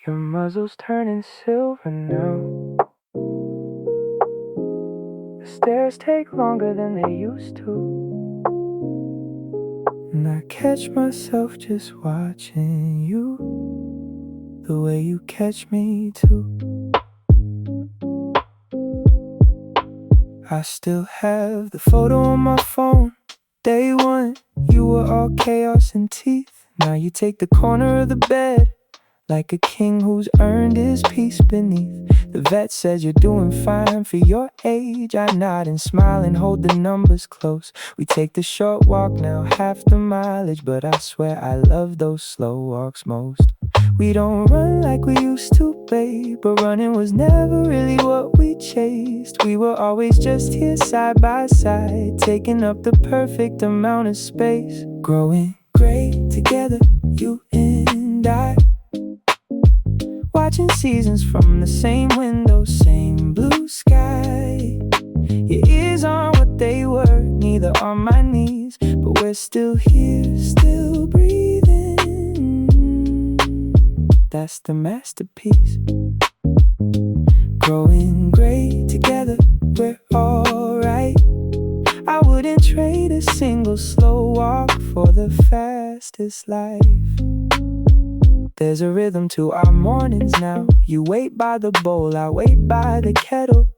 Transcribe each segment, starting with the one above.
Your muzzle's turning silver now. The stairs take longer than they used to, and I catch myself just watching you, the way you catch me too. I still have the photo on my phone. Day one, you were all chaos and teeth. Now you take the corner of the bed, like a king who's earned his peace beneath. The vet says you're doing fine for your age. I nod and smile and hold the numbers close. We take the short walk now, half the mileage, but I swear I love those slow walks most. We don't run like we used to, babe, but running was never really what we chased. We were always just here side by side, taking up the perfect amount of space. Growing great together, you and I, watching seasons from the same window, same blue sky. Your ears aren't what they were, neither are my knees, but we're still here, still breathing. That's the masterpiece. Growing great together, we're alright. I wouldn't trade a single slow walk for the fastest life. There's a rhythm to our mornings now. You wait by the bowl, I wait by the kettle.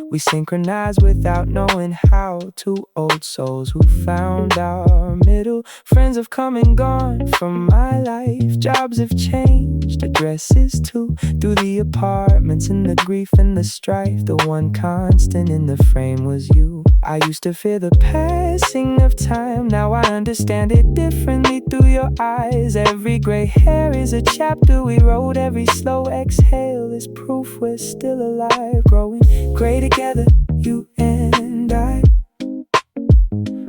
We synchronize without knowing how. Two old souls who found our middle. Friends have come and gone from my life. Jobs have changed, addresses too. Through the apartments and the grief and the strife, the one constant in the frame was you. I used to fear the passing of time. Now I understand it differently through your eyes. Every gray hair is a chapter we wrote. Every slow exhale is proof we're still alive. Growing gray together, you and I,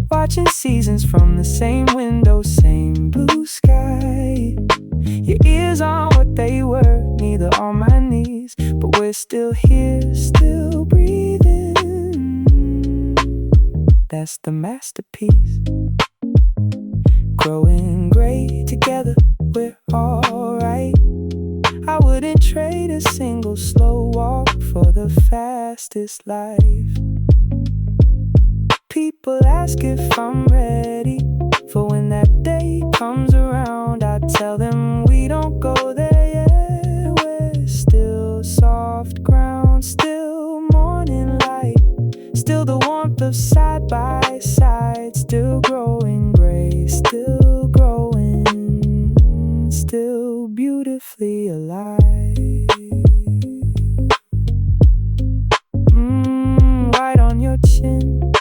watching seasons from the same window, same blue sky. Your ears aren't what they were, neither are my knees, but we're still here, still breathing. That's the masterpiece. Growing gray together, we're alright. I wouldn't trade a single slow walk for the fastest life. People ask if I'm ready for when that day comes around. I tell them we don't go there yet. We're still soft ground, still morning light, still the warmth of side by side, still growing gray, still growing, still beautifully alive. White on your chin,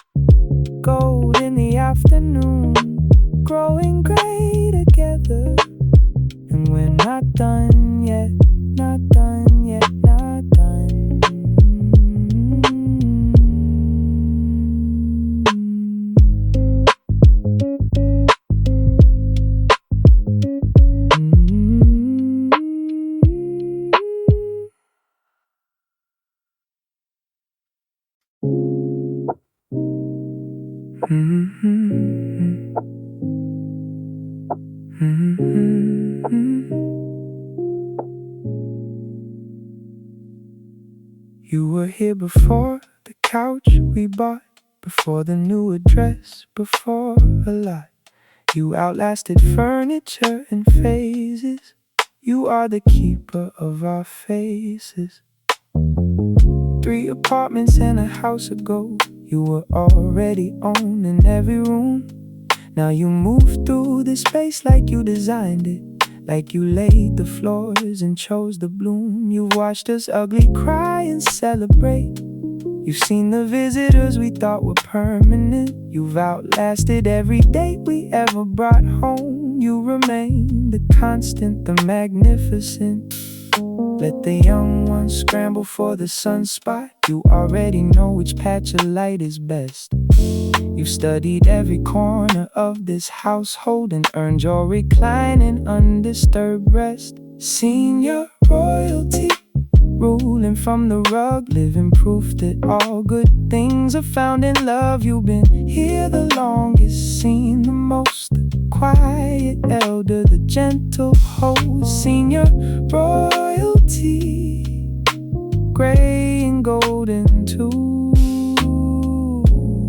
gold in the afternoon, growing gray together. And we're not done yet, not done yet, not done. You were here before the couch we bought, before the new address, before a lot. You outlasted furniture and phases. You are the keeper of our faces. 3 apartments and a house ago, you were already owning every room. Now you move through the space like you designed it, like you laid the floors and chose the bloom. You've watched us ugly cry and celebrate. You've seen the visitors we thought were permanent. You've outlasted every date we ever brought home. You remain the constant, the magnificent. Let the young ones scramble for the sunspot. You already know which patch of light is best. You've studied every corner of this household and earned your recline and undisturbed rest. Seen your royalty ruling from the rug, living proof that all good things are found in love. You've been here the longest, seen the most, the quiet elder, the gentle host, senior royalty, gray and golden too.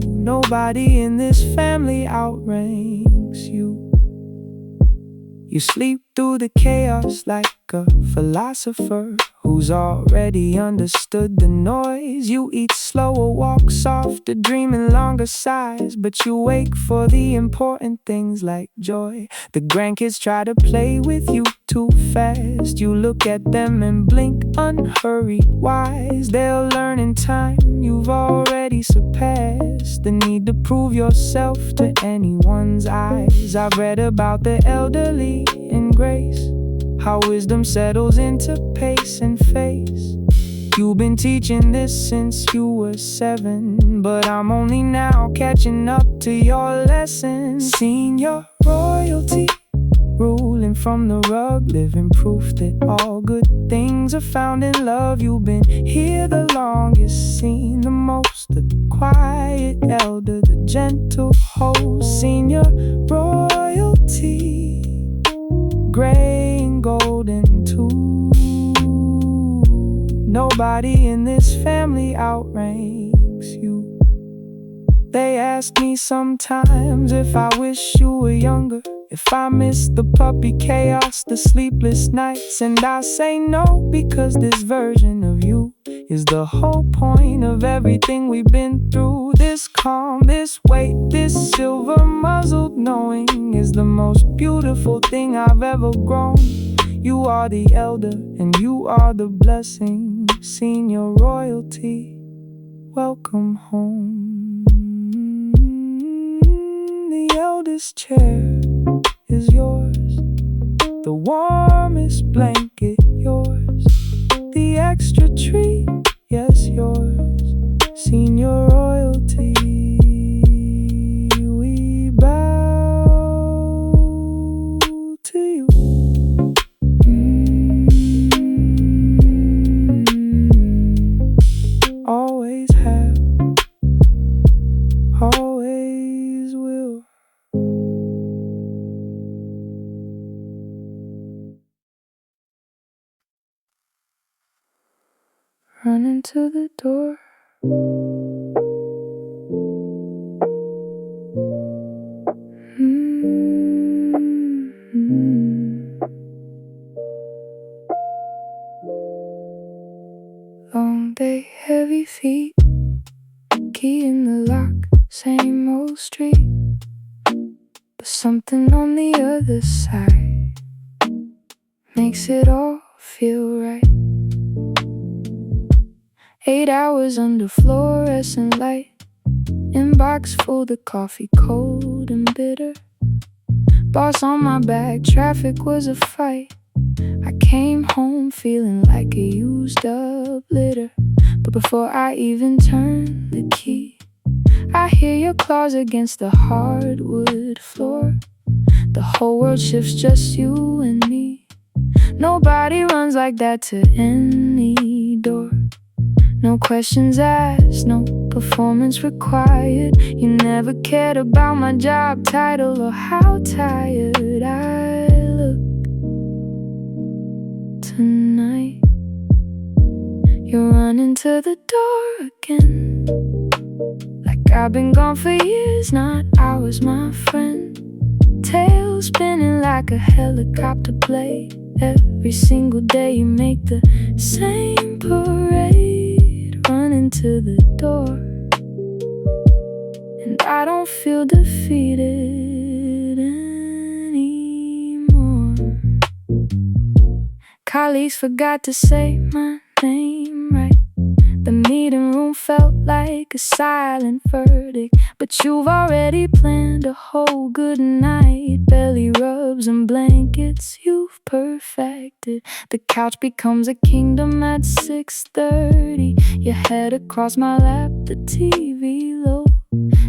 Nobody in this family outranks you. You sleep through the chaos like a philosopher who's already understood the noise. You eat slower, walk softer, dreaming longer sighs, but you wake for the important things like joy. The grandkids try to play with you too fast. You look at them and blink, unhurried, wise. They'll learn in time. You've already surpassed the need to prove yourself to anyone's eyes. I've read about the elderly in grace, how wisdom settles into pace and face. You've been teaching this since you were 7, but I'm only now catching up to your lessons. Senior royalty, ruling from the rug, living proof that all good things are found in love. You've been here the longest, seen the most, the quiet elder, the gentle host. Senior royalty, gray and golden too. Nobody in this family outranks you. They ask me sometimes if I wish you were younger, if I miss the puppy chaos, the sleepless nights, and I say no, because this version of you is the whole point of everything we've been through. This calm, this weight, this silver muzzled knowing is the most beautiful thing I've ever grown. You are the elder and you are the blessing. Senior royalty, welcome home. The eldest chair is yours, the warmest blanket yours, the extra treat, yes, yours. Senior royalty, we bow to you. Always have, always will. Running to the door, long day, heavy feet, key in the lock, same old street, but something on the other side makes it all feel right. 8 hours under fluorescent light, inbox full, the coffee cold and bitter, boss on my back, traffic was a fight. I came home feeling like a used up litter, but before I even turn the key, I hear your claws against the hardwood floor. The whole world shifts, just you and me. Nobody runs like that to any door. No questions asked, no performance required. You never cared about my job title or how tired I look tonight. You're running to the door again, like I've been gone for years, not hours, my friend. Tail spinning like a helicopter blade. Every single day you make the same parade, running to the door, and I don't feel defeated anymore. Colleagues forgot to say my name right. The meeting room felt like a silent verdict, but you've already planned a whole good night. Belly rubs and blankets you've perfected. The couch becomes a kingdom at 6:30. Your head across my lap, the TV low.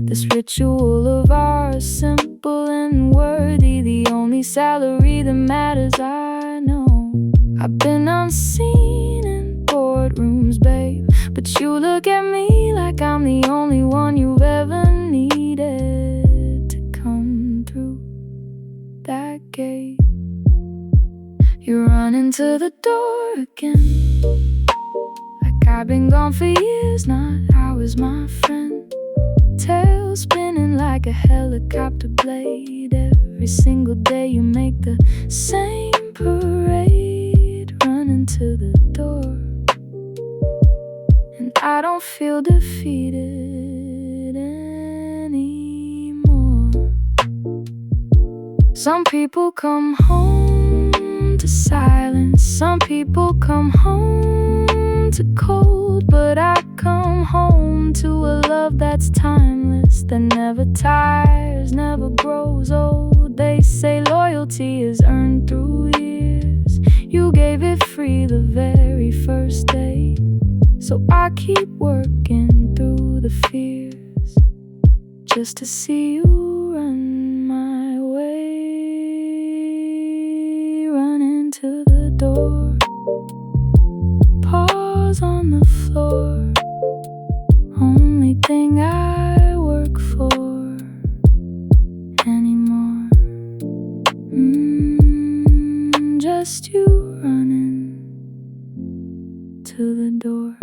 This ritual of ours, simple and worthy, the only salary that matters, I know. I've been unseen and bored courtrooms, babe. But you look at me like I'm the only one you've ever needed to come through that gate. You run into the door again, like I've been gone for years, not hours, my friend. Tail spinning like a helicopter blade. Every single day you make the same parade, running to the door. And I don't feel defeated anymore. Some people come home to silence, some people come home to cold, but I come home to a love that's timeless, that never tires, never grows old. They say loyalty is earned through years. You gave it free the very first day, so I keep working through the fears, just to see you run my way. Run into the door, pause on the floor. Only thing I work for anymore. Just you running to the door.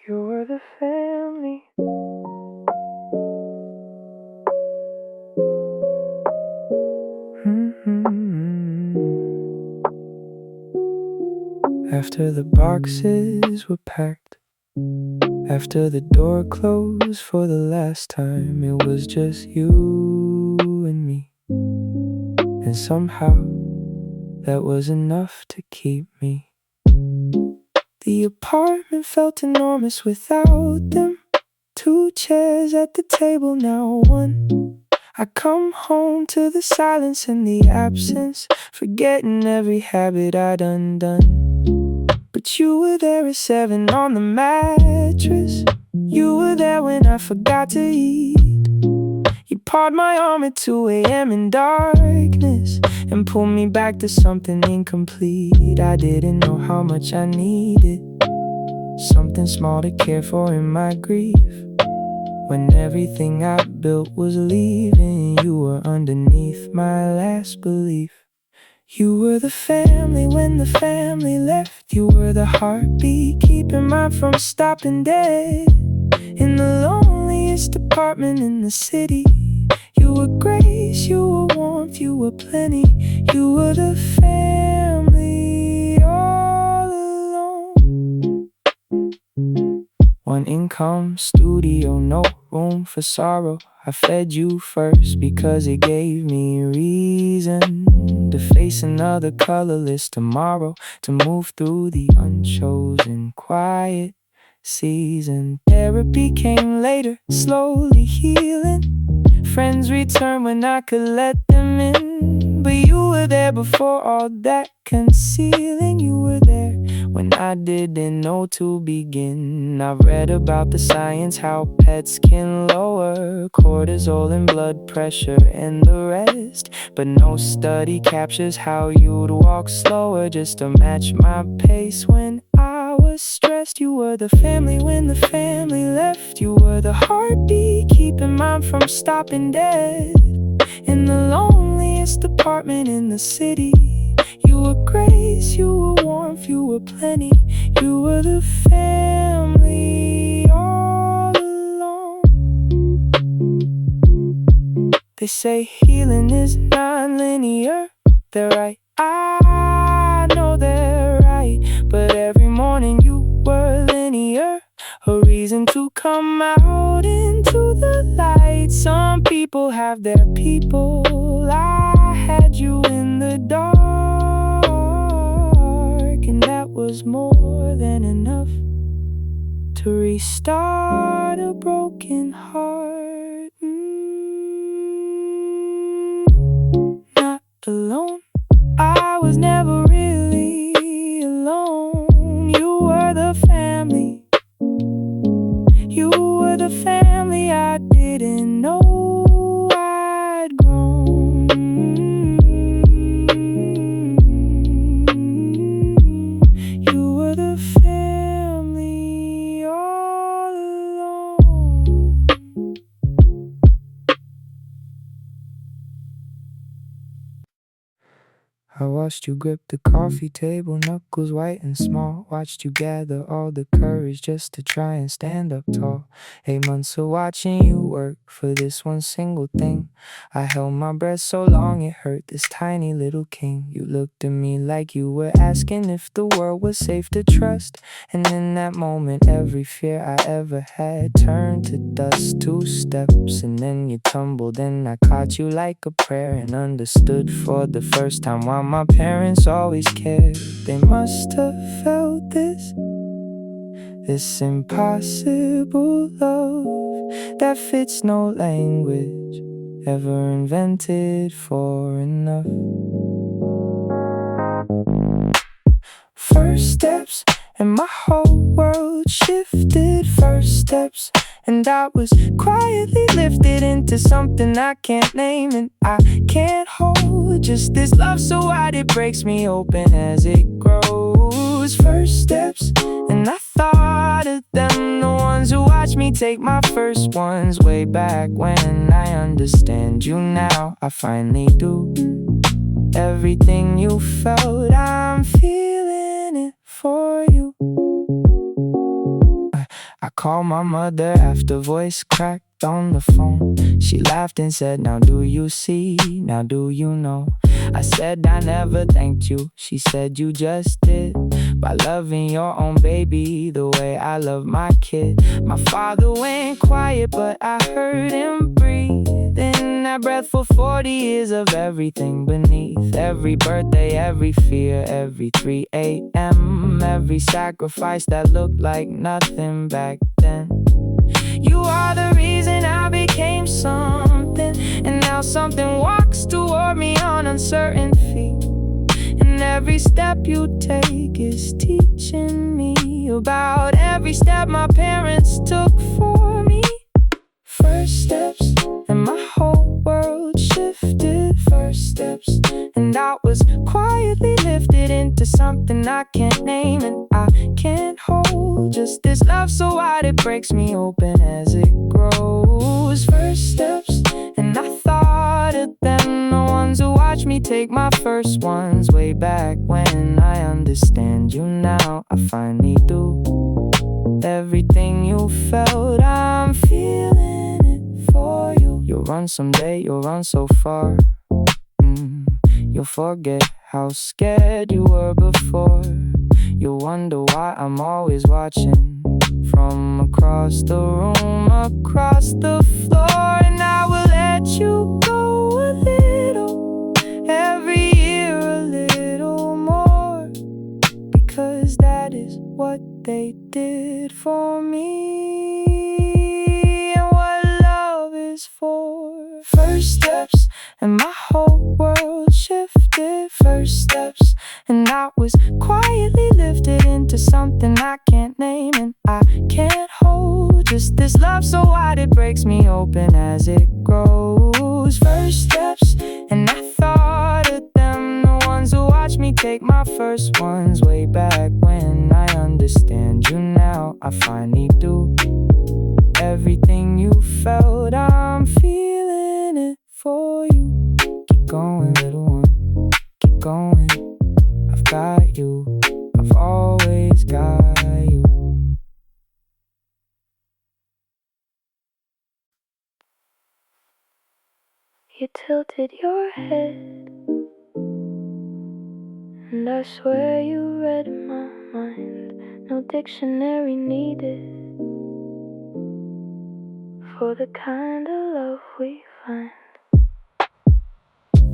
You're the family. After the boxes were packed, after the door closed for the last time, it was just you and me. And somehow that was enough to keep me. The apartment felt enormous without them. 2 chairs at the table, now 1. I come home to the silence and the absence, forgetting every habit I'd undone. But you were there at 7 on the mattress. You were there when I forgot to eat. You pawed my arm at 2 a.m. in darkness and pulled me back to something incomplete. I didn't know how much I needed something small to care for in my grief. When everything I built was leaving, you were underneath my last belief. You were the family when the family left. You were the heartbeat keeping mine from stopping dead. In the loneliest apartment in the city, you were grace, you were warmth, you were plenty. You were the family all alone. 1 income, studio, no room for sorrow. I fed you first because it gave me reason to face another colorless tomorrow, to move through the unchosen quiet season. Therapy came later, slowly healing. Friends returned when I could let them in. But you were there before all that concealing. You were there when I didn't know to begin. I've read about the science, how pets can lower cortisol and blood pressure and the rest, but no study captures how you'd walk slower just to match my pace when I was stressed. You were the family when the family left. You were the heartbeat keeping mine from stopping dead. In the loneliest apartment in the city, you were grace, you were warmth, you were plenty. You were the family all along. They say healing is non-linear. They're right, I know they're right. But every morning you were linear, a reason to come out into the light. Some people have their people, I had you in the dark. And that was more than enough to restart a broken heart. Not alone, I was never really alone. You were the family. You were the I watched you grip the coffee table, knuckles white and small. Watched you gather all the courage just to try and stand up tall. 8 months of watching you work for this one single thing. I held my breath so long it hurt, this tiny little king. You looked at me like you were asking if the world was safe to trust. And in that moment, every fear I ever had turned to dust. 2 steps and then you tumbled, and I caught you like a prayer and understood for the first time why my parents always cared. They must have felt this impossible love that fits no language ever invented for enough. First steps and my whole world shifted. First steps and I was quietly lifted into something I can't name and I can't hold. Just this love so wide it breaks me open as it grows. First steps and I thought of them, the ones who watched me take my first ones way back when. I understand you now, I finally do. Everything you felt, I'm feeling it for you. I called my mother after voice cracked on the phone. She laughed and said, now do you see, now do you know? I said I never thanked you. She said you just did, by loving your own baby the way I love my kid. My father went quiet but I heard him breathe in that breath for 40 years of everything beneath. Every birthday, every fear, every 3 a.m., every sacrifice that looked like nothing back then. You are the reason I became something, and now something walks toward me on uncertain feet. And every step you take is teaching me about every step my parents took for me. First steps and my whole world shifted. First steps and I was quietly lifted into something I can't name and I can't hold. Just this love so wide it breaks me open as it grows. First steps and I thought of them, the ones who watched me take my first ones way back when. I understand you now, I finally do. Everything you felt, I'm feeling it for you. You'll run someday, you'll run so far. You'll forget how scared you were before. You'll wonder why I'm always watching from across the room, across the floor. And I will let you go a little, every year a little more, because that is what they did for me, and what love is for. First steps and my whole world shifted. First steps and I was quietly lifted into something I can't name and I can't hold. Just this love so wide it breaks me open as it grows. First steps and I thought of them, the ones who watched me take my first ones way back when. I understand you now, I finally do. Everything you felt, I'm feeling it for you. Keep going, little one, keep going. I've got you, I've always got you. You tilted your head, and I swear you read my mind. No dictionary needed for the kind of love we find.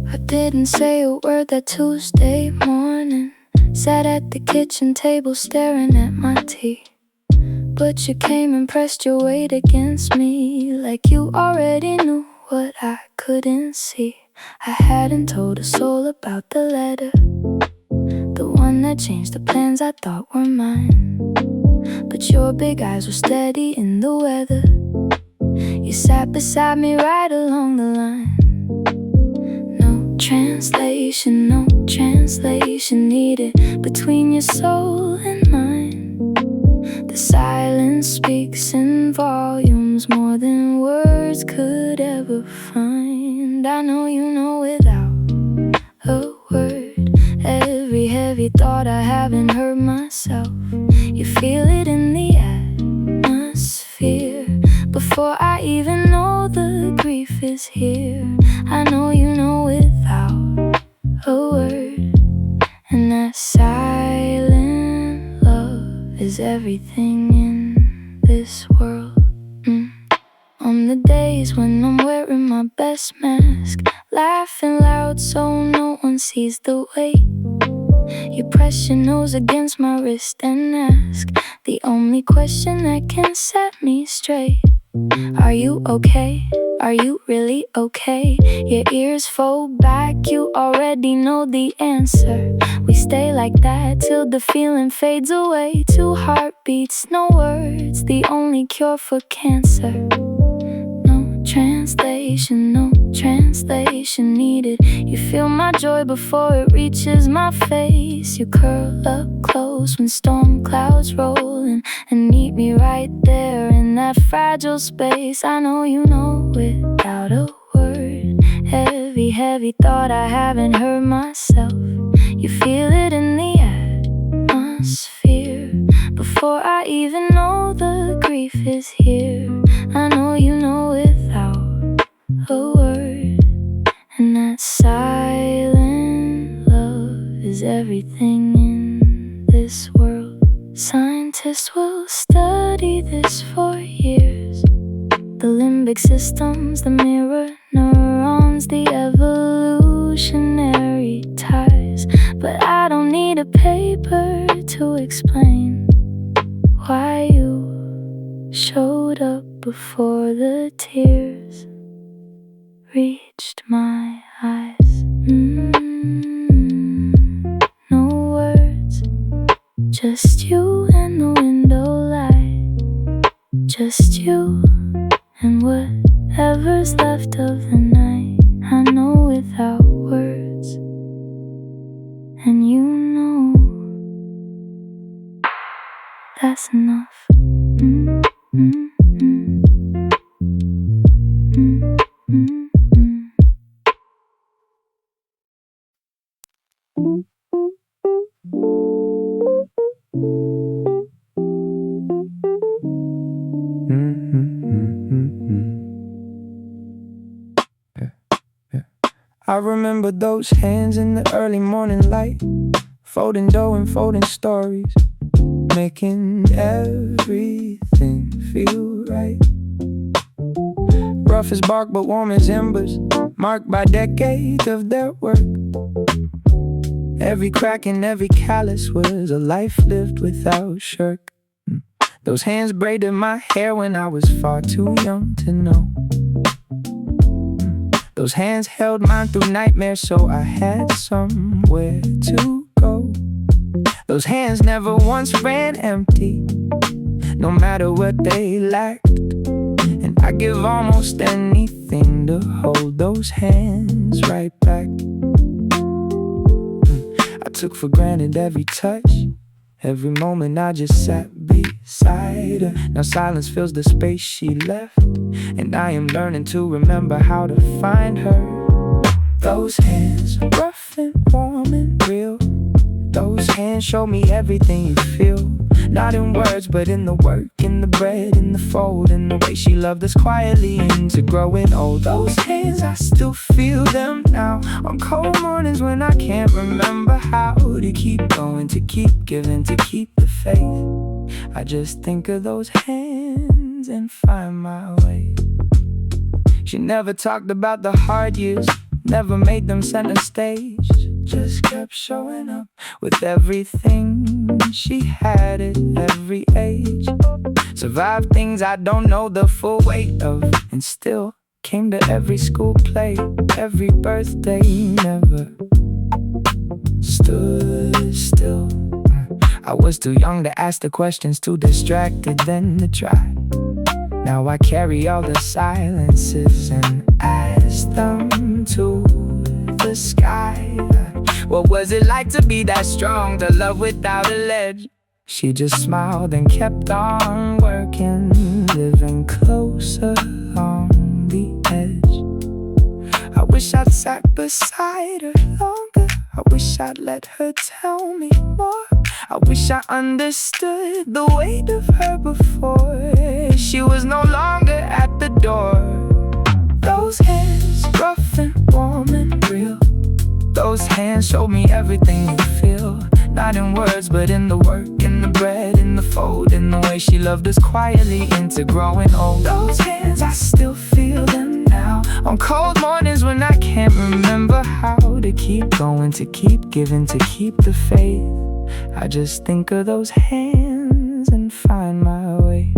I didn't say a word that Tuesday morning. Sat at the kitchen table staring at my tea. But you came and pressed your weight against me, like you already knew what I couldn't see. I hadn't told a soul about the letter, the one that changed the plans I thought were mine. But your big eyes were steady in the weather. You sat beside me right along the line. No translation needed between your soul and mine. The silence speaks in volumes more than words could ever find. I know you know without a word heavy thought I haven't heard myself. You feel it in the atmosphere before I even know the grief is here. I know you know without a word. And that silent love is everything in this world. On the days when I'm wearing my best mask, laughing loud so no one sees the weight, you press your nose against my wrist and ask the only question that can set me straight. Are you okay? Are you really okay? Your ears fold back, you already know the answer. We stay like that till the feeling fades away. 2 heartbeats, no words, the only cure for cancer. No translation needed. You feel my joy before it reaches my face. You curl up close when storm clouds roll in and meet me right there in that fragile space. I know you know without a word. Heavy, heavy thought I haven't heard myself. You feel it in the atmosphere before I even know the grief is here. I know you know without a word. And that silent love is everything in this world. Scientists will study this for years. The limbic systems, the mirror neurons, the evolutionary ties. But I don't need a paper to explain why you showed up before the tears reached my eyes. No words, just you and the window light. Just you and whatever's left of the night. I know without words, and you know that's enough. I remember those hands in the early morning light, folding dough and folding stories, making everything feel right. Rough as bark but warm as embers, marked by decades of their work. Every crack and every callus was a life lived without shirk. Those hands braided my hair when I was far too young to know. Those hands held mine through nightmares, so I had somewhere to go. Those hands never once ran empty, no matter what they lacked. And I give almost anything to hold those hands right back. I took for granted every touch, every moment I just sat beside her. Now silence fills the space she left, and I am learning to remember how to find her. Those hands, rough and warm and real. Those hands show me everything you feel, not in words but in the work, in the bread, in the fold, in the way she loved us quietly into growing old. Those hands, I still feel them now, on cold mornings when I can't remember how to keep going, to keep giving, to keep the faith. I just think of those hands and find my way. She never talked about the hard years, never made them center stage, just kept showing up with everything she had at every age. Survived things I don't know the full weight of, and still came to every school play, every birthday. Never stood still. I was too young to ask the questions, too distracted then to try. Now I carry all the silences and ask them to the sky. What was it like to be that strong, to love without a ledge? She just smiled and kept on working, living closer on the edge. I wish I'd sat beside her longer. I wish I'd let her tell me more. I wish I understood the weight of her before she was no longer at the door. Those hands, rough and warm and real. Those hands showed me everything you feel. Not in words, but in the work, in the bread, in the fold, in the way she loved us quietly into growing old. Those hands, I still feel them now. On cold mornings when I can't remember how to keep going, to keep giving, to keep the faith, I just think of those hands and find my way.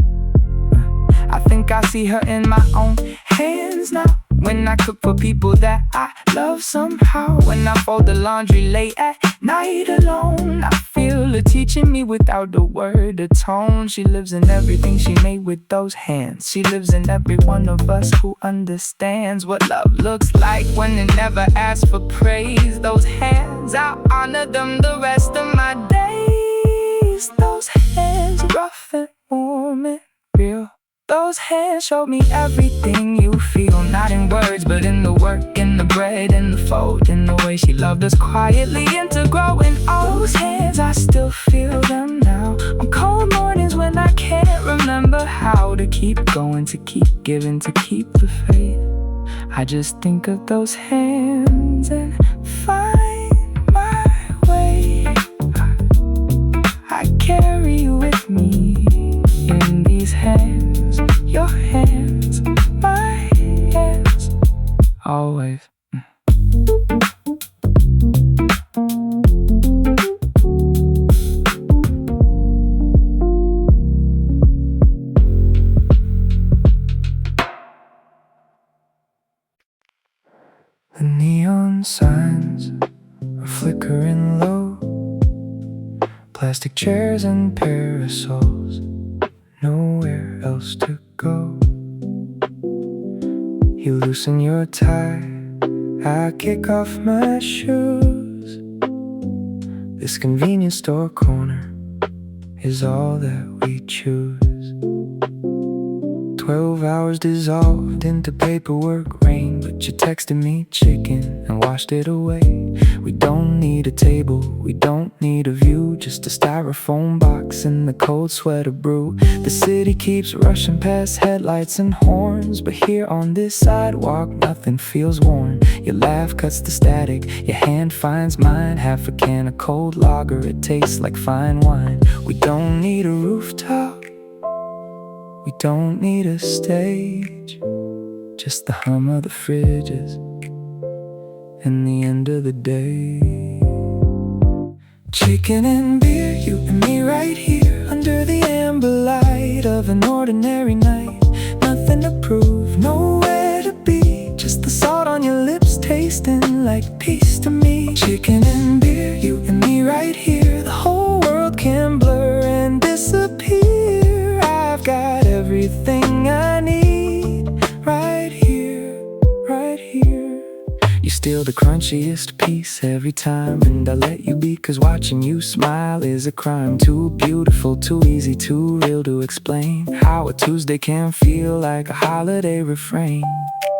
I think I see her in my own hands now. When I cook for people that I love somehow. When I fold the laundry late at night alone, I feel her teaching me without a word, a tone. She lives in everything she made with those hands. She lives in every one of us who understands what love looks like when it never asks for praise. Those hands, I'll honor them the rest of my days. Those hands, rough and warm and real. Those hands showed me everything you feel. Not in words, but in the work, in the bread, in the fold, in the way she loved us quietly into growing old. Those hands, I still feel them now. On cold mornings when I can't remember how to keep going, to keep giving, to keep the faith, I just think of those hands and find my way. I carry you with me in these hands, your hands, my hands, always. The neon signs are flickering low. Plastic chairs and parasols, nowhere else to go. You loosen your tie, I kick off my shoes. This convenience store corner is all that we choose. 12 hours dissolved into paperwork rain, but you texted me chicken and washed it away. We don't need a table, we don't need a view, just a styrofoam box and the cold sweat of brew. The city keeps rushing past headlights and horns, but here on this sidewalk nothing feels worn. Your laugh cuts the static, your hand finds mine. Half a can of cold lager, it tastes like fine wine. We don't need a rooftop, we don't need a stage, just the hum of the fridges and the end of the day. Chicken and beer, you and me right here under the amber light of an ordinary night. Nothing to prove, nowhere to be, just the salt on your lips tasting like peace to me. Chicken and beer, you and me right here. The whole world can blur and disappear. I've got everything I need right here, right here. You steal the crunchiest piece every time, and I let you be, 'cause watching you smile is a crime. Too beautiful, too easy, too real to explain how a Tuesday can feel like a holiday refrain.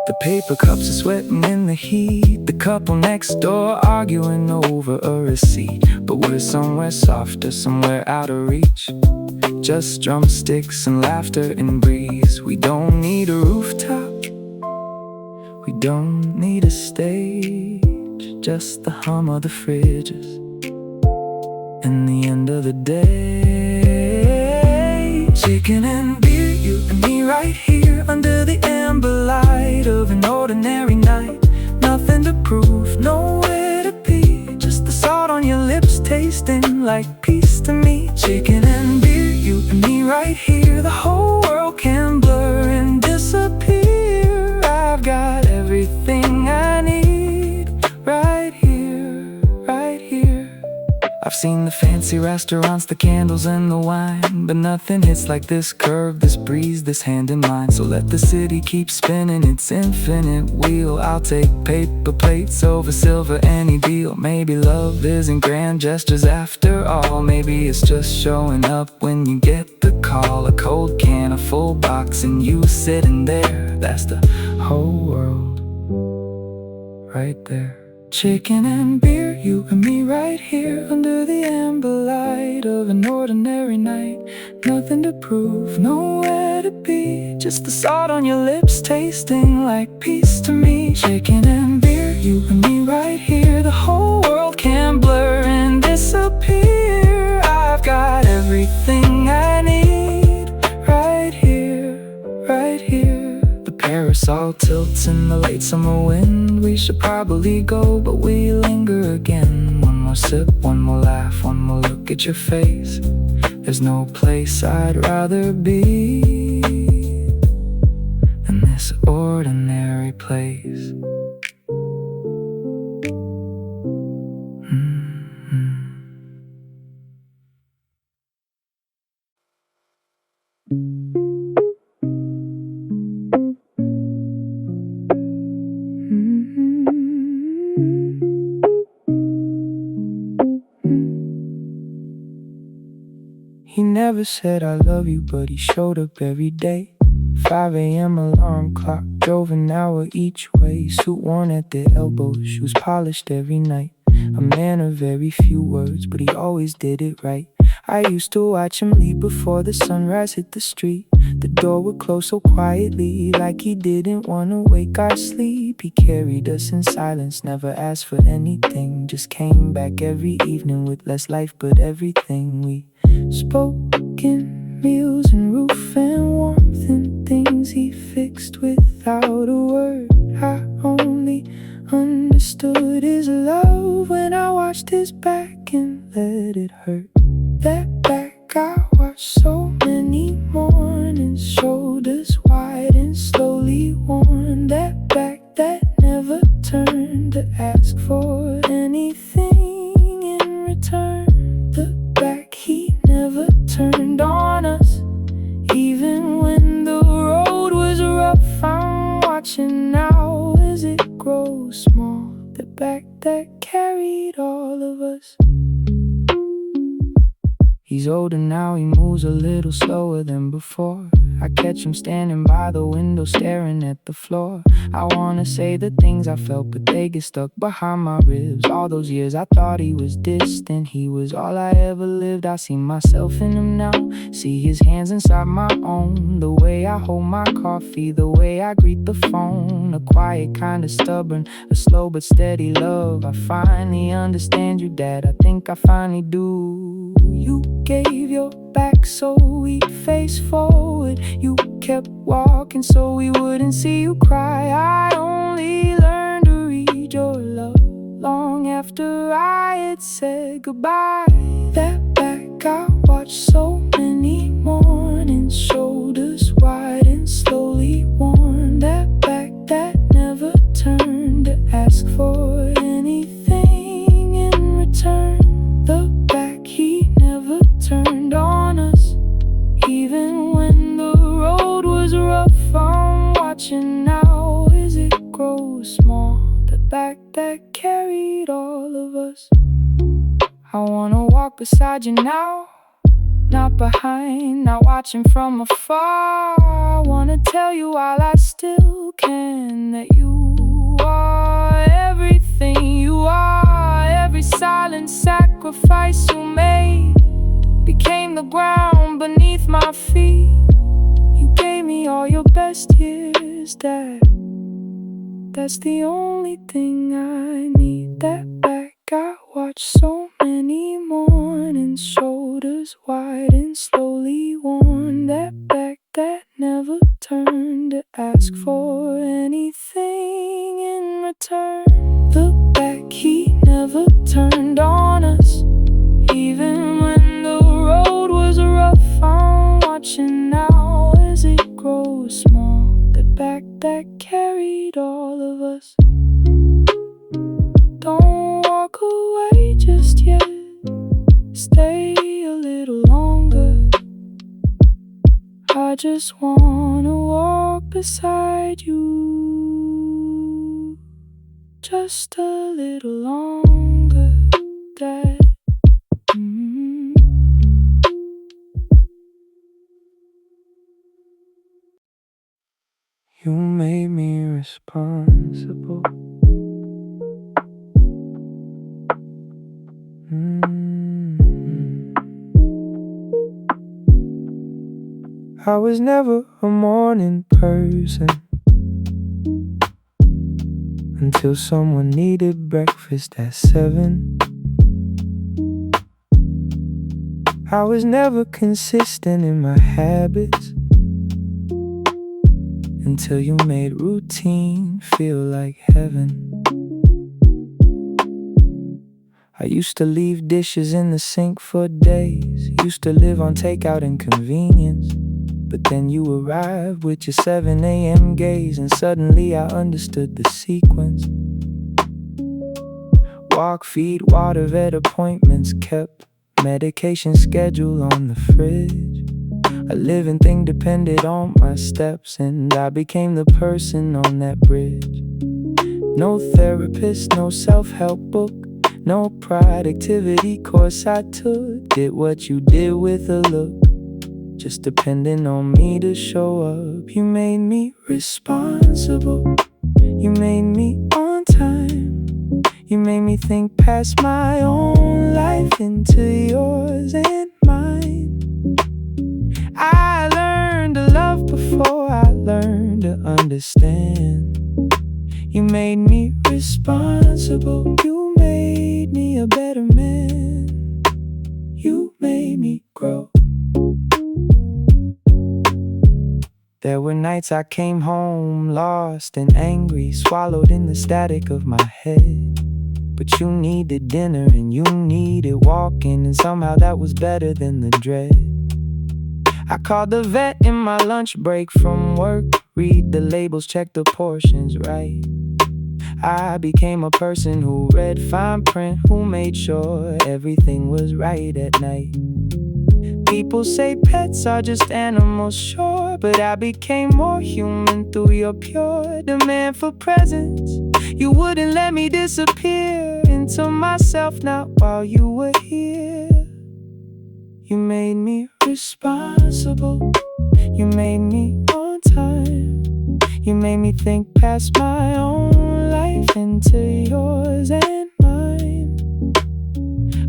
The paper cups are sweating in the heat, the couple next door arguing over a receipt. But we're somewhere softer, somewhere out of reach, just drumsticks and laughter and breeze. We don't need a rooftop, we don't need a stage, just the hum of the fridges and the end of the day. Chicken and beer, you and me right here under the amber light of an ordinary night. Nothing to prove, nowhere to be, just the salt on your lips tasting like peace to me. Chicken and beer, you and me right here. The whole world can blur and disappear. I've got everything I need right here, right here. I've seen the fancy restaurants, the candles and the wine, but nothing hits like this curve, this breeze, this hand in mine. So let the city keep spinning its infinite wheel. I'll take paper plates over silver, any deal. Maybe love isn't grand gestures after all. Maybe it's just showing up when you get the call. A cold can, a full box, and you sitting there. That's the whole world right there. Chicken and beer, you and me right here under the amber light of an ordinary night. Nothing to prove, nowhere to be, just the salt on your lips tasting like peace to me. Chicken and beer, you and me right here. The whole world can blur and disappear. I've got everything I need right here, right here. The parasol tilts in the late summer wind. We should probably go, but we linger again. One more sip, one more laugh, one more look at your face. There's no place I'd rather be than this ordinary place. He never said I love you, but he showed up every day. 5 a.m. alarm clock drove an hour each way. Suit worn at the elbows, shoes polished every night. A man of very few words, but he always did it right. I used to watch him leave before the sunrise hit the street. The door would close so quietly, like he didn't want to wake our sleep. He carried us in silence, never asked for anything, just came back every evening with less life but everything. We spoke in meals and roof and warmth and things he fixed without a word. I only understood his love when I watched his back and let it hurt. That back I watched so many mornings, shoulders wide and slowly worn. That back that never turned to ask for anything in return. The back he never turned on us, even when the road was rough. I'm watching now as it grows small, the back that carried all of us. He's older now, he moves a little slower than before. I catch him standing by the window staring at the floor. I wanna say the things I felt, but they get stuck behind my ribs. All those years I thought he was distant, he was all I ever lived. I see myself in him now, see his hands inside my own. The way I hold my coffee, the way I greet the phone. A quiet kind of stubborn, a slow but steady love. I finally understand you, Dad, I think I finally do. You gave your back so we'd face forward. You kept walking so we wouldn't see you cry. I only learned to read your love long after I had said goodbye. That back I watched so many mornings, shoulders wide and slowly worn. That back that never turned to ask for anything in return. The back he never turned on us, even when the road was rough. I'm watching now as it grows small, the back that carried all of us. I wanna walk beside you now, not behind, not watching from afar. I wanna tell you while I still can that you are everything you are. Every silent sacrifice you made became the ground beneath my feet. You gave me all your best years, Dad. That's the only thing I need. That back I watched so many mornings, shoulders wide and slowly worn. That back that never turned to ask for anything in return. The back he never turned on us, even when the road was rough. I'm watching now as it grows small, the back that carried all of us. Don't walk away just yet, stay a little longer. I just wanna walk beside you just a little longer, Dad. You made me responsible. I was never a morning person until someone needed breakfast at 7. I was never consistent in my habits until you made routine feel like heaven. I used to leave dishes in the sink for days, used to live on takeout and convenience. But then you arrived with your 7 a.m. gaze, and suddenly I understood the sequence. Walk, feed, water, vet appointments kept, medication schedule on the fridge. A living thing depended on my steps, and I became the person on that bridge. No therapist, no self-help book, no productivity course I took. Did what you did with a look, just depending on me to show up. You made me responsible, you made me on time, you made me think past my own life into yours and mine. I learned to love before I learned to understand. You made me responsible, you made me a better man. You made me grow. There were nights I came home lost and angry, swallowed in the static of my head. But you needed dinner and you needed walking, and somehow that was better than the dread. I called the vet in my lunch break from work, read the labels, check the portions right. I became a person who read fine print, who made sure everything was right at night. People say pets are just animals, sure, but I became more human through your pure demand for presence. You wouldn't let me disappear into myself, not while you were here. You made me responsible, you made me on time, you made me think past my own life into yours and mine.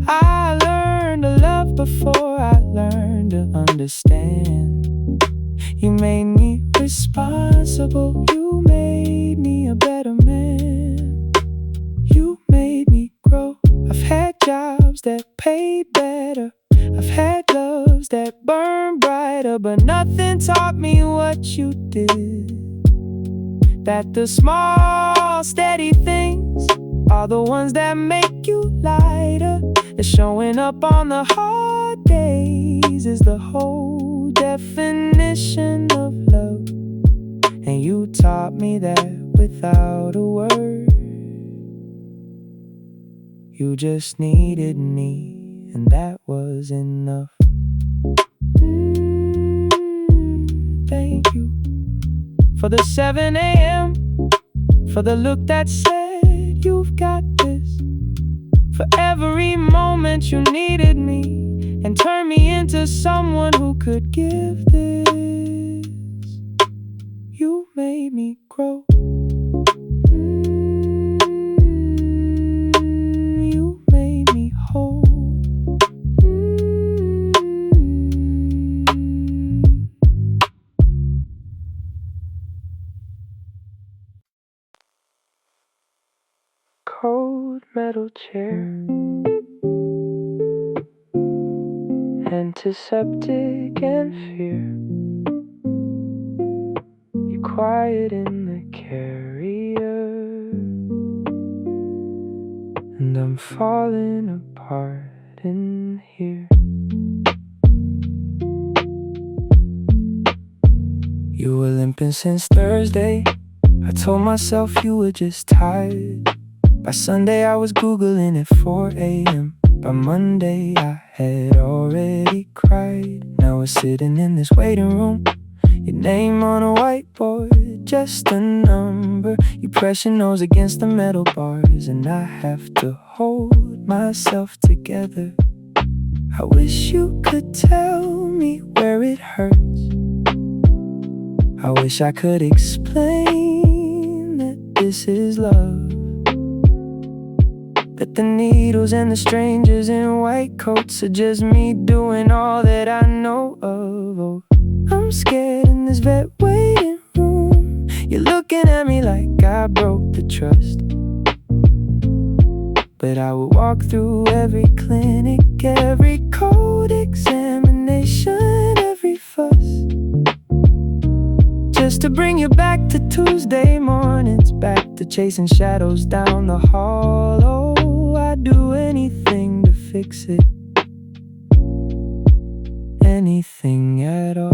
I learned to love before I learned to understand. You made me responsible, you made me a better man. You made me grow. I've had jobs that paid better, I've had loves that burn brighter, but nothing taught me what you did. That the small, steady things are the ones that make you lighter. That showing up on the hard days is the whole definition of love. And you taught me that without a word. You just needed me, and that was enough. Thank you for the 7 a.m., for the look that said you've got this, for every moment you needed me and turned me into someone who could give this. You made me grow. You made me whole. Cold metal chair, antiseptic and fear. You're quiet in the carrier, and I'm falling apart in here. You were limping since Thursday. I told myself you were just tired. By Sunday I was Googling at 4 a.m. By Monday I had already cried. Now we're sitting in this waiting room, your name on a whiteboard, just a number. You press your nose against the metal bars, and I have to hold myself together. I wish you could tell me where it hurts. I wish I could explain that this is love, that the needles and the strangers in white coats are just me doing all that I know of. Oh, I'm scared in this vet waiting room. You're looking at me like I broke the trust. But I would walk through every clinic, every code examination, every fuss, just to bring you back to Tuesday mornings, back to chasing shadows down the hall. Oh, I'd do anything to fix it, anything at all.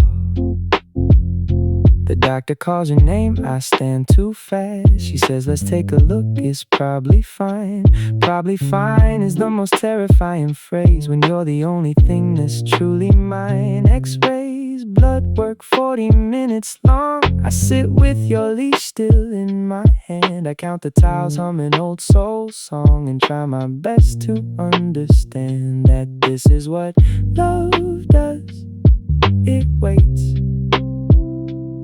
The doctor calls your name, I stand too fast. She says, let's take a look, it's probably fine. Probably fine is the most terrifying phrase when you're the only thing that's truly mine. X-rays, blood work, 40 minutes long. I sit with your leash still in my hand. I count the tiles, hum an old soul song, and try my best to understand that this is what love does. It waits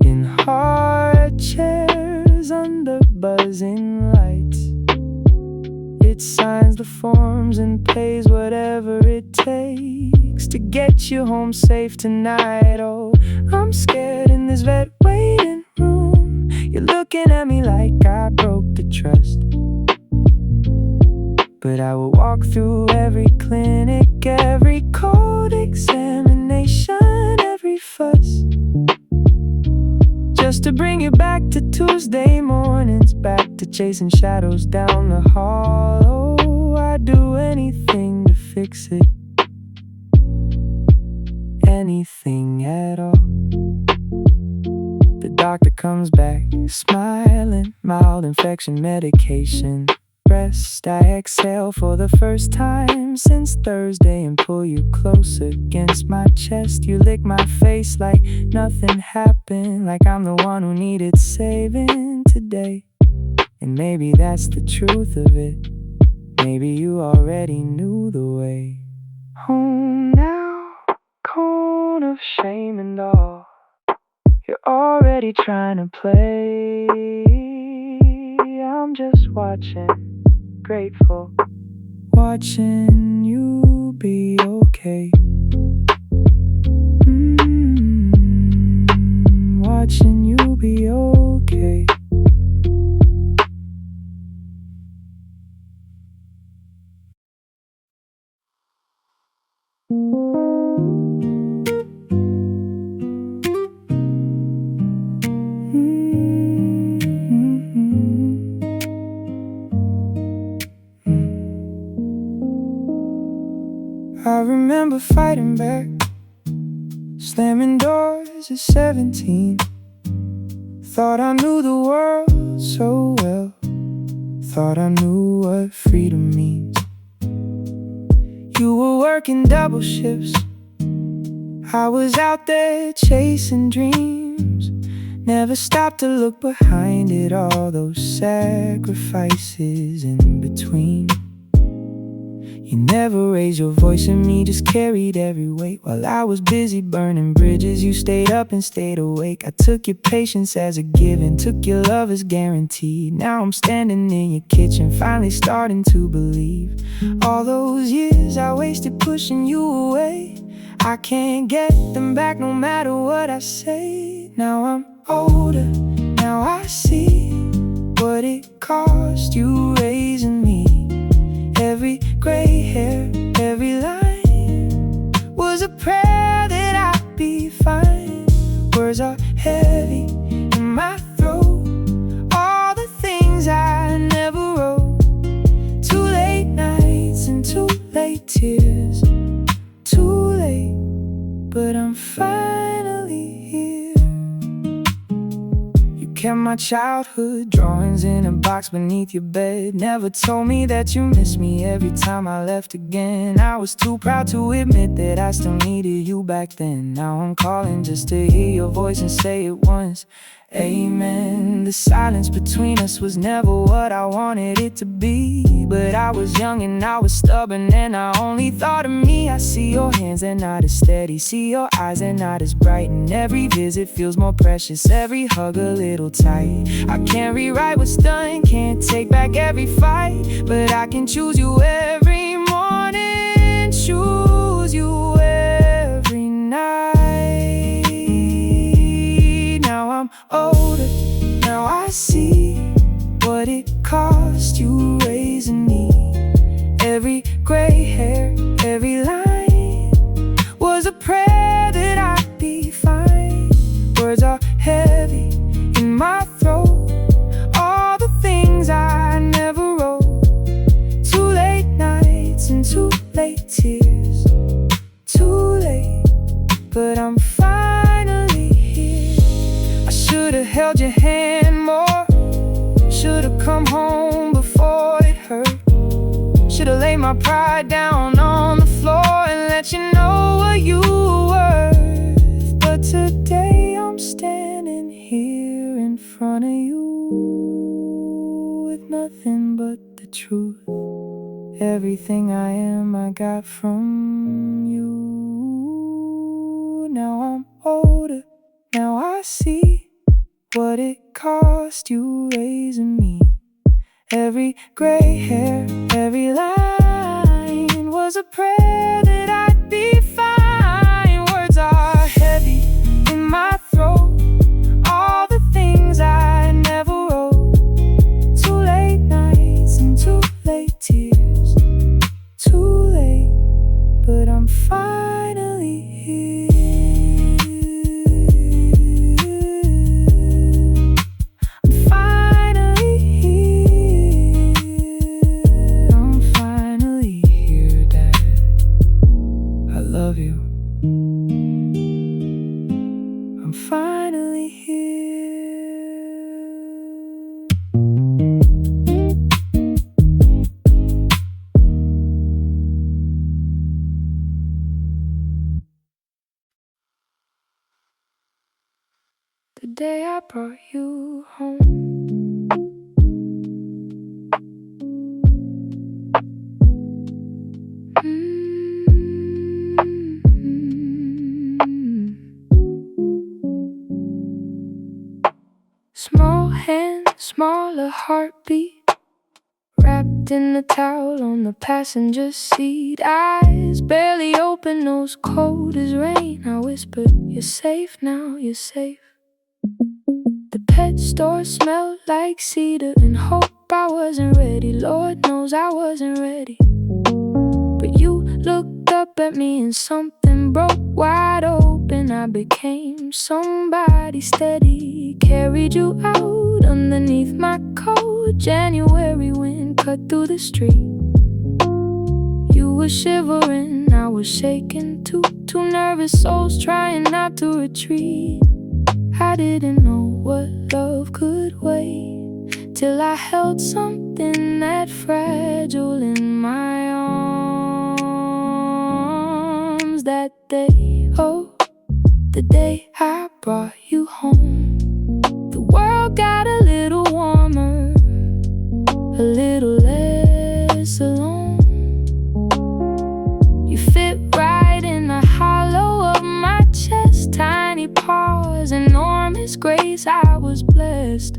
in hard chairs under buzzing lights. It signs the forms and pays whatever it takes to get you home safe tonight. Oh, I'm scared in this vet waiting room. You're looking at me like I broke the trust. But I will walk through every clinic, every code examination, every fuss, just to bring you back to Tuesday mornings, back to chasing shadows down the hall. Oh, I'd do anything to fix it, anything at all. The doctor comes back, smiling, mild infection medication. Rest, I exhale for the first time since Thursday and pull you close against my chest. You lick my face like nothing happened, like I'm the one who needed saving today. And maybe that's the truth of it. Maybe you already knew the way home now, cone of shame and all. You're already trying to play. I'm just watching, grateful, watching you be okay. Watching you be okay. I remember fighting back, slamming doors at 17. Thought I knew the world so well, thought I knew what freedom means. You were working double shifts, I was out there chasing dreams. Never stopped to look behind it, all those sacrifices in between. You never raised your voice at me, just carried every weight. While I was busy burning bridges, you stayed up and stayed awake. I took your patience as a given, took your love as guaranteed. Now I'm standing in your kitchen, finally starting to believe all those years I wasted pushing you away, I can't get them back no matter what I say. Now I'm older, now I see what it cost you raising me. Every gray hair, every line was a prayer that I'd be fine. Words are heavy in my throat, all the things I never wrote. Too late nights and too late tears, too late, but I'm finally here. You kept my childhood drawings in a box beneath your bed. Never told me that you missed me every time I left again. I was too proud to admit that I still needed you back then. Now I'm calling just to hear your voice and say it once. Amen. The silence between us was never what I wanted it to be, but I was young and I was stubborn and I only thought of me. I see your hands, they're not as steady, see your eyes, they're not as bright, and every visit feels more precious, every hug a little tight. I can't rewrite what's done, can't take back every fight, but I can choose you every morning, choose you every night. held your hand more. Should've come home before it hurt. Should've laid my pride down on the floor and let you know what you were worth. But today I'm standing here in front of you with nothing but the truth. Everything I am I got from you. Now I'm older, now I see what it cost you raising me. Every gray hair, every line was a prayer that I'd be fine. Words are heavy in my throat, all the things I never wrote. Too late nights and too late tears. Too late, but I'm finally here. I'm finally here. I'm finally here, Dad. I love you. I'm finally here. The day I brought you home. Small hand, smaller heartbeat, wrapped in the towel on the passenger seat. Eyes barely open, nose cold as rain. I whispered, you're safe now, you're safe. The pet store smelled like cedar and hope. I wasn't ready, Lord knows I wasn't ready. But you looked up at me and something broke wide open. I became somebody steady, carried you out underneath my coat. January wind cut through the street. You were shivering, I was shaking too. Two nervous souls trying not to retreat. I didn't know what love could wait, till I held something that fragile in my arms. That day, oh, the day I brought you home. The world got a little warmer, a little less alone. You fit right in the hollow of my chest. Tiny paws, enormous grace, I was blessed.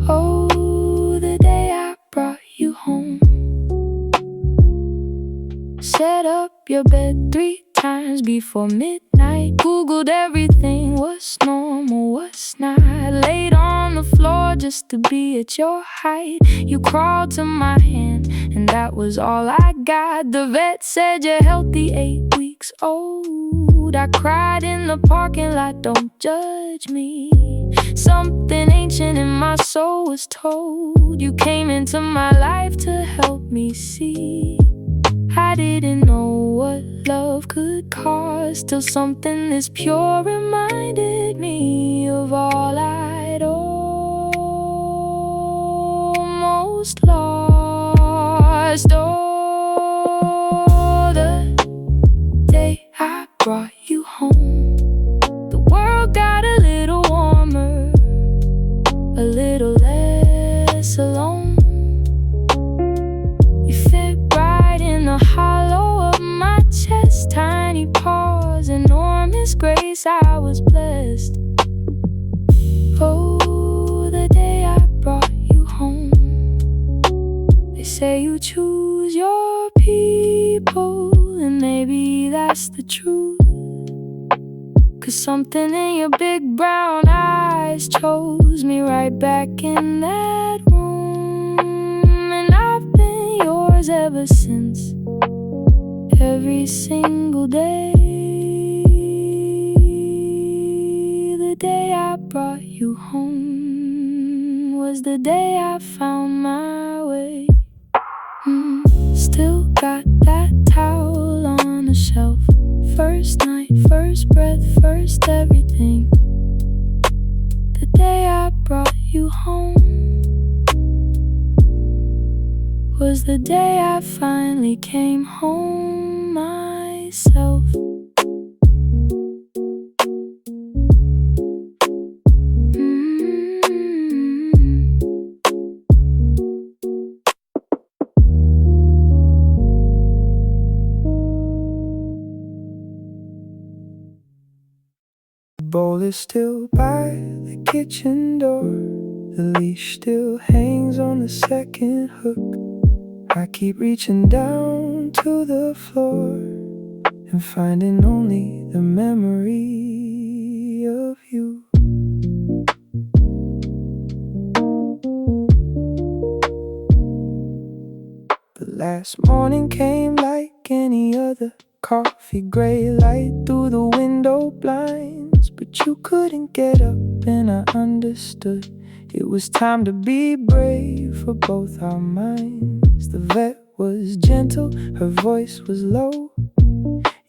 Oh, the day I brought you home. Set up your bed 3 times before midnight. Googled everything, what's normal, what's not. Laid on the floor just to be at your height. You crawled to my hand, and that was all I got. The vet said you're healthy, 8 weeks old. I cried in the parking lot, don't judge me. Something ancient in my soul was told. You came into my life to help me see. I didn't know what love could cost, till something this pure reminded me of all I'd almost lost. Oh, the day I brought you home. The world got a little warmer, a little less alone. You fit right in the hollow of my chest. Tiny paws, enormous grace, I was blessed. Oh, the day I brought you home. They say you choose your people, and maybe that's the truth. 'Cause something in your big brown eyes chose me right back in that room. And I've been yours ever since, every single day. The day I brought you home was the day I found my way. Still got that towel on the shelf. First night, first breath, first everything. day I brought you home. Was the day I finally came home myself. The bowl is still by the kitchen door. The leash still hangs on the second hook. I keep reaching down to the floor and finding only the memory of you. The last morning came like any other. Coffee gray light through the window blinds, but you couldn't get up and I understood. It was time to be brave for both our minds. The vet was gentle, her voice was low.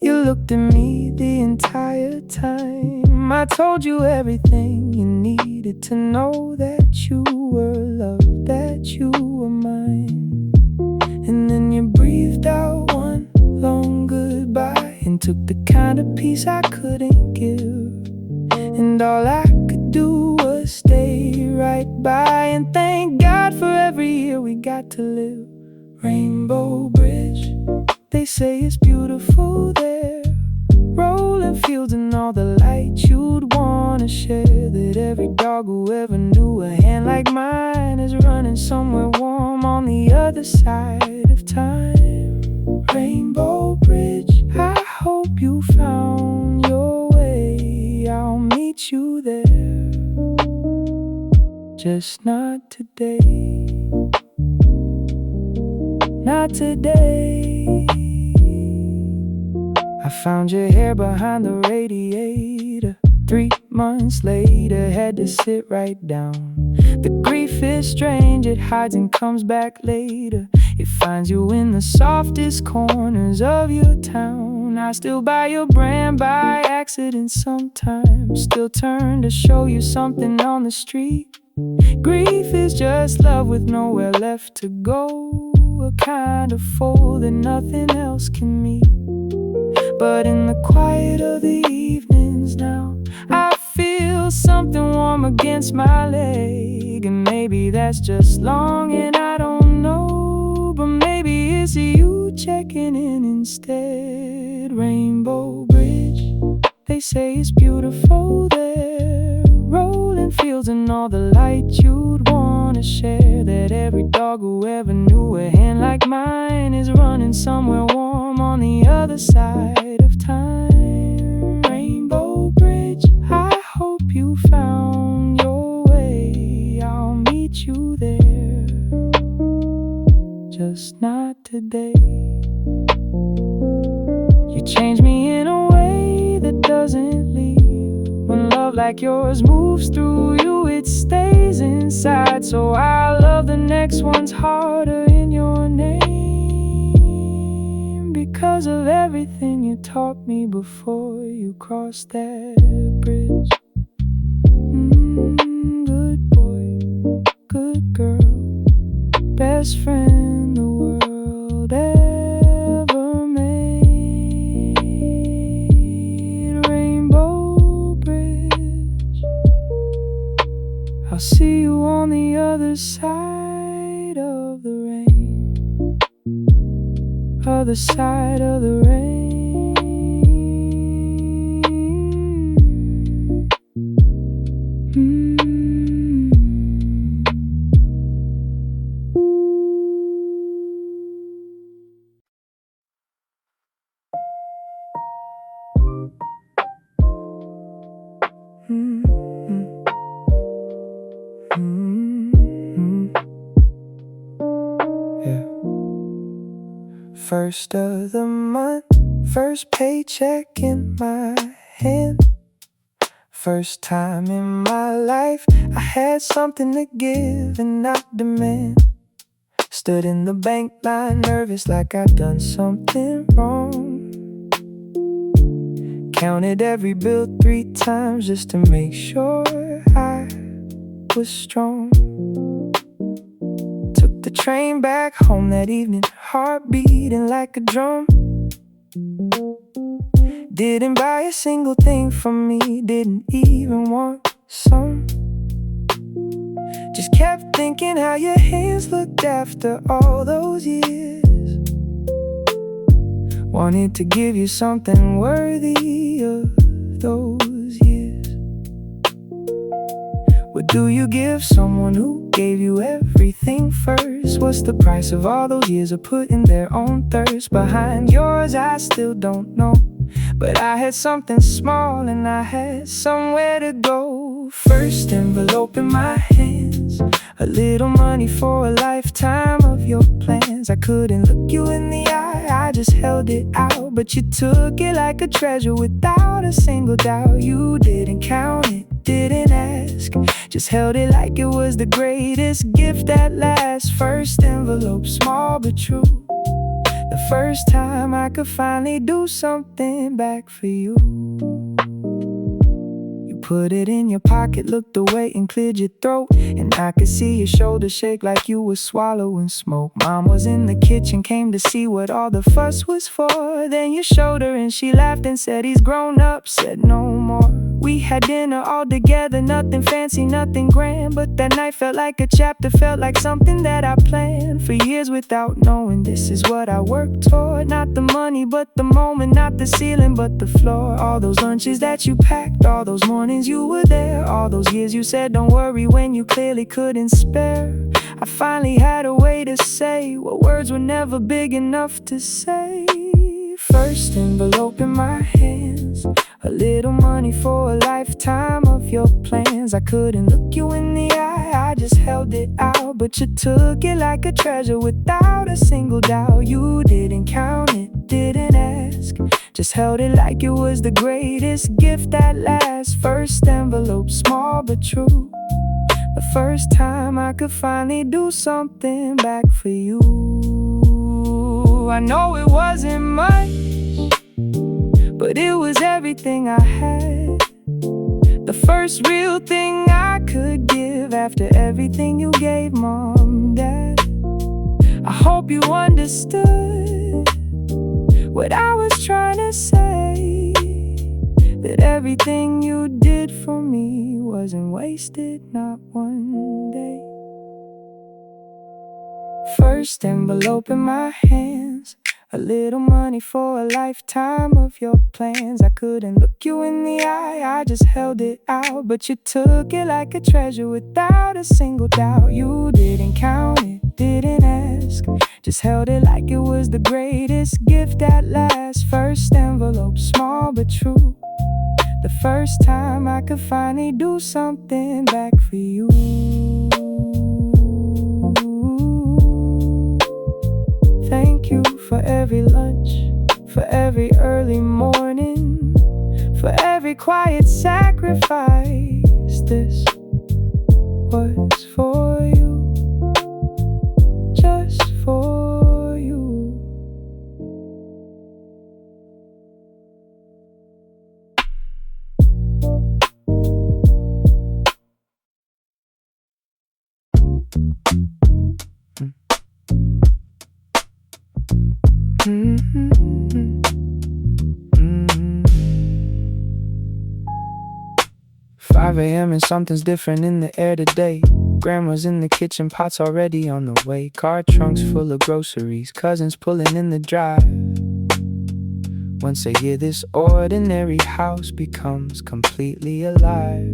You looked at me the entire time. I told you everything you needed to know, that you were loved, that you were mine. And then you breathed out one long goodbye and took the kind of peace I couldn't give. And all I could do was stay right by and thank God for every year we got to live. Rainbow Bridge, they say it's beautiful there. Rolling fields and all the light you'd wanna share. That every dog who ever knew a hand like mine is running somewhere warm on the other side of time. Rainbow Bridge, I hope you found your way. I'll meet you there, just not today. Not today. I found your hair behind the radiator. 3 months later, had to sit right down. The grief is strange, it hides and comes back later. It finds you in the softest corners of your town. I still buy your brand by accident sometimes. Still turn to show you something on the street. Grief is just love with nowhere left to go. A kind of foe that nothing else can meet. But in the quiet of the evenings now, I feel something warm against my leg. And maybe that's just longing, I don't know. But maybe it's you checking in instead. Rainbow Bridge, they say it's beautiful there. Rolling fields and all the light you'd wanna share. That every dog who ever knew a hand like mine is running somewhere warm on the other side of time. Rainbow Bridge, I hope you found your way. I'll meet you there, just not today. You changed me in a way that doesn't leave. When love like yours moves through you, it stays inside. So I love the next one's harder in your name, because of everything you taught me before you crossed that bridge. Good boy, good girl, best friend the world ever made. Rainbow Bridge, I'll see you on the other side of the rain. Other side of the rain. Yeah. First of the month, first paycheck in my hand. First time in my life I had something to give and not demand. Stood in the bank line nervous like I'd done something wrong. Counted every bill 3 times just to make sure I was strong. Took the train back home that evening, heart beating like a drum. Didn't buy a single thing for me, didn't even want some. Just kept thinking how your hands looked after all those years. Wanted to give you something worthy of those years. What do you give someone who gave you everything first? What's the price of all those years of putting their own thirst behind yours? I still don't know. But I had something small and I had somewhere to go. First envelope in my hands, a little money for a lifetime of your plans. I couldn't look you in the eye, I just held it out. But you took it like a treasure without a single doubt. You didn't count it, didn't ask, just held it like it was the greatest gift at last. First envelope, small but true. The first time I could finally do something back for you. You put it in your pocket, looked away and cleared your throat. And I could see your shoulders shake like you were swallowing smoke. Mom was in the kitchen, came to see what all the fuss was for. Then you showed her and she laughed and said, he's grown up, said no more. We had dinner all together, nothing fancy, nothing grand. But that night felt like a chapter, felt like something that I planned for years without knowing. This is what I worked toward, not the money but the moment, not the ceiling but the floor. All those lunches that you packed, all those mornings you were there, all those years you said don't worry when you clearly couldn't spare. I finally had a way to say what words were never big enough to say. First envelope in my hands, a little money for a lifetime of your plans. I couldn't look you in the eye, I just held it out. But you took it like a treasure without a single doubt. You didn't count it, didn't ask, just held it like it was the greatest gift at last. First envelope, small but true. The first time I could finally do something back for you. I know it wasn't much, but it was everything I had. The first real thing I could give after everything you gave Mom, Dad. I hope you understood what I was trying to say, that everything you did for me wasn't wasted, not one day. First envelope in my hands, a little money for a lifetime of your plans. I couldn't look you in the eye, I just held it out. But you took it like a treasure without a single doubt. You didn't count it, didn't ask, just held it like it was the greatest gift at last. First envelope, small but true. The first time I could finally do something back for you. Thank you for every lunch, for every early morning, for every quiet sacrifice. This was for you, just for you. Mm-hmm. 5 a.m. and something's different in the air today. Grandma's in the kitchen, pots already on the way. Car trunks full of groceries, cousins pulling in the drive. Once they hear this ordinary house becomes completely alive.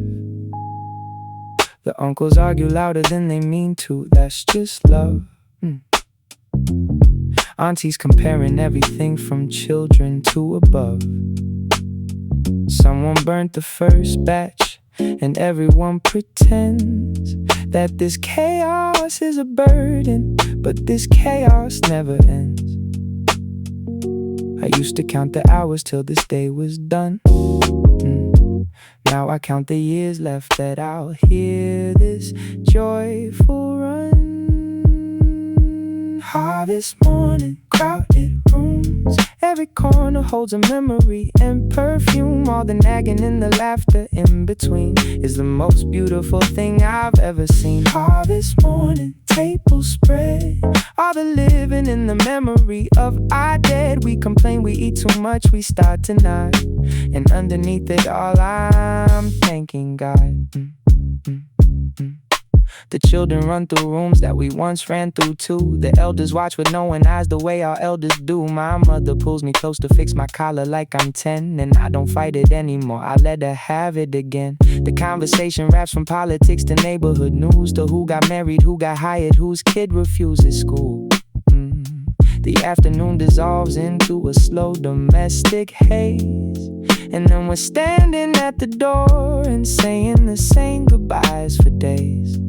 The uncles argue louder than they mean to, that's just love. Aunties comparing everything from children to above. Someone burnt the first batch, and everyone pretends that this chaos is a burden, but this chaos never ends. I used to count the hours till this day was done. Now I count the years left that I'll hear this joyful run. Harvest morning, crowded rooms, Every corner holds a memory and perfume. All the nagging and the laughter in between is the most beautiful thing I've ever seen. Harvest morning, table spread, all the living in the memory of our dead. We complain we eat too much, we start to nod, and underneath it all I'm thanking God. The children run through rooms that we once ran through too. The elders watch with knowing eyes the way our elders do. My mother pulls me close to fix my collar like I'm 10, and I don't fight it anymore, I let her have it again. The conversation wraps from politics to neighborhood news, to who got married, who got hired, whose kid refuses school. The afternoon dissolves into a slow domestic haze, and then we're standing at the door and saying the same goodbyes for days.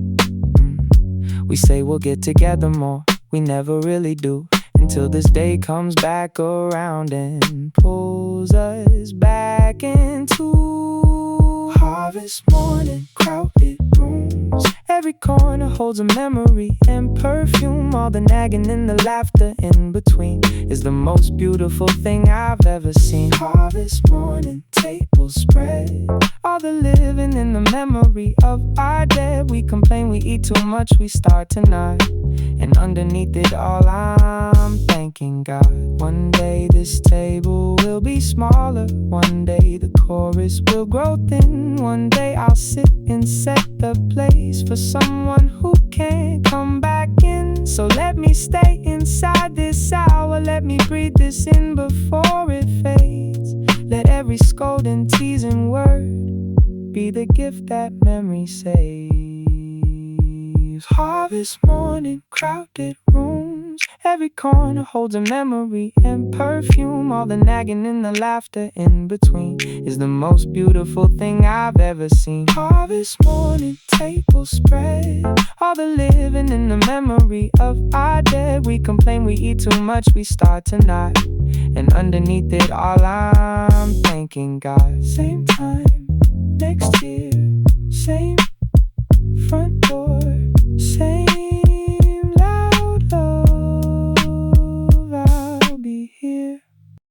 We say we'll get together more, we never really do, until this day comes back around and pulls us back into harvest morning, crowded rooms. Every corner holds a memory and perfume. All the nagging and the laughter in between is the most beautiful thing I've ever seen. Harvest morning, table spread, all the living in the memory of our dead. We complain we eat too much, we start to nod, and underneath it all I'm thanking God. One day this table will be smaller, one day the chorus will grow thin, one day I'll sit and set the place for someone who can't come back in. So let me stay inside this hour, let me breathe this in before it fades. Let every scold and teasing word be the gift that memory saves. Harvest morning, crowded rooms. Every corner holds a memory and perfume. All the nagging and the laughter in between is the most beautiful thing I've ever seen. Harvest morning, table spread, all the living in the memory of our dead. We complain we eat too much, we start to nod, and underneath it all I'm thanking God. Same time,